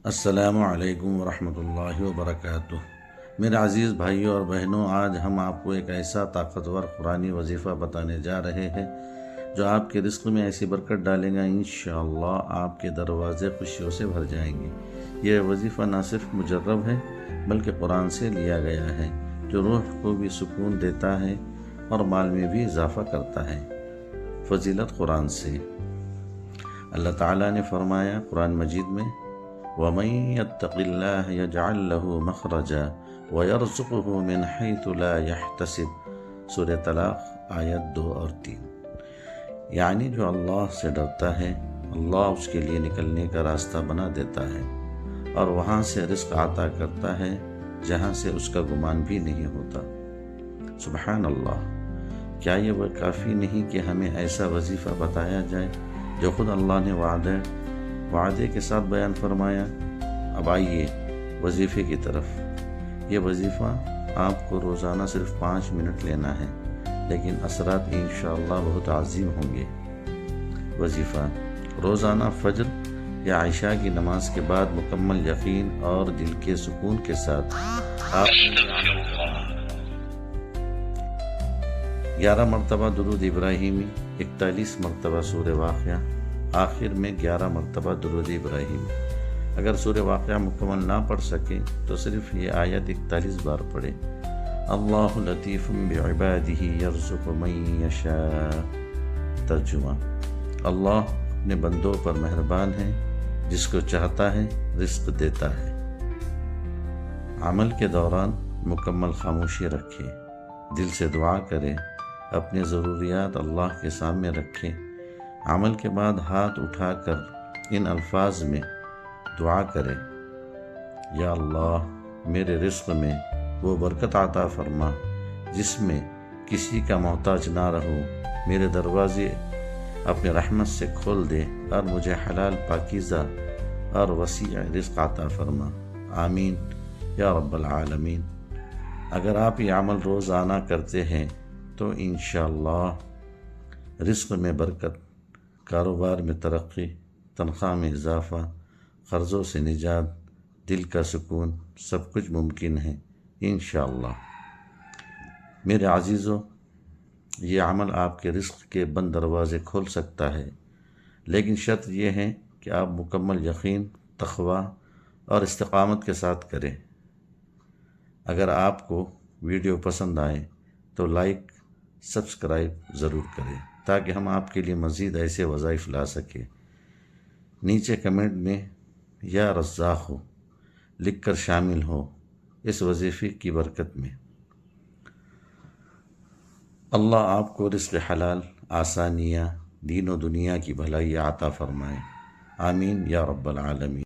السلام علیکم ورحمۃ اللہ وبرکاتہ۔ میرے عزیز بھائیوں اور بہنوں، آج ہم آپ کو ایک ایسا طاقتور قرآنی وظیفہ بتانے جا رہے ہیں جو آپ کے رزق میں ایسی برکت ڈالے گا، انشاءاللہ آپ کے دروازے خوشیوں سے بھر جائیں گے۔ یہ وظیفہ نہ صرف مجرب ہے بلکہ قرآن سے لیا گیا ہے، جو روح کو بھی سکون دیتا ہے اور مال میں بھی اضافہ کرتا ہے۔ فضیلت قرآن سے۔ اللہ تعالیٰ نے فرمایا قرآن مجید میں، وَمَن يَتَّقِ اللَّهَ يَجْعَل لَّهُ مَخْرَجًا وَيَرْزُقْهُ مِنْ حَيْثُ لَا يَحْتَسِبُ۔ سورہ طلاق آیت 2 اور 3۔ یعنی جو اللہ سے ڈرتا ہے، اللہ اس کے لیے نکلنے کا راستہ بنا دیتا ہے اور وہاں سے رزق عطا کرتا ہے جہاں سے اس کا گمان بھی نہیں ہوتا۔ سبحان اللہ! کیا یہ وہ کافی نہیں کہ ہمیں ایسا وظیفہ بتایا جائے جو خود اللہ نے وعدے کے ساتھ بیان فرمایا؟ اب آئیے وظیفے کی طرف۔ یہ وظیفہ آپ کو روزانہ صرف 5 منٹ لینا ہے، لیکن اثرات انشاءاللہ بہت عظیم ہوں گے۔ وظیفہ: روزانہ فجر یا عشاء کی نماز کے بعد مکمل یقین اور دل کے سکون کے ساتھ آپ 11 مرتبہ درود ابراہیمی، 41 مرتبہ سورہ واقعہ، آخر میں 11 مرتبہ درود ابراہیمی۔ اگر سورہ واقعہ مکمل نہ پڑھ سکے تو صرف یہ آیت 41 بار پڑھے۔ اللہ لطیف بعبادہ یرزق من یشاء۔ ترجمہ: اللہ اپنے بندوں پر مہربان ہے، جس کو چاہتا ہے رزق دیتا ہے۔ عمل کے دوران مکمل خاموشی رکھے، دل سے دعا کرے، اپنے ضروریات اللہ کے سامنے رکھے۔ عمل کے بعد ہاتھ اٹھا کر ان الفاظ میں دعا کرے: یا اللہ، میرے رزق میں وہ برکت عطا فرما جس میں کسی کا محتاج نہ رہوں، میرے دروازے اپنے رحمت سے کھول دے اور مجھے حلال، پاکیزہ اور وسیع رزق عطا فرما، آمین یا رب العالمین۔ اگر آپ یہ عمل روزانہ کرتے ہیں تو انشاءاللہ رزق میں برکت، کاروبار میں ترقی، تنخواہ میں اضافہ، قرضوں سے نجات، دل کا سکون، سب کچھ ممکن ہے انشاءاللہ۔ میرے عزیزو، یہ عمل آپ کے رزق کے بند دروازے کھول سکتا ہے، لیکن شرط یہ ہے کہ آپ مکمل یقین، تقویٰ اور استقامت کے ساتھ کریں۔ اگر آپ کو ویڈیو پسند آئے تو لائک، سبسکرائب ضرور کریں تاکہ ہم آپ کے لیے مزید ایسے وظائف لا سکیں۔ نیچے کمنٹ میں یا رزاق ہو لکھ کر شامل ہو اس وظیفے کی برکت میں۔ اللہ آپ کو رزق حلال، آسانیاں، دین و دنیا کی بھلائی عطا فرمائے، آمین یا رب العالمین۔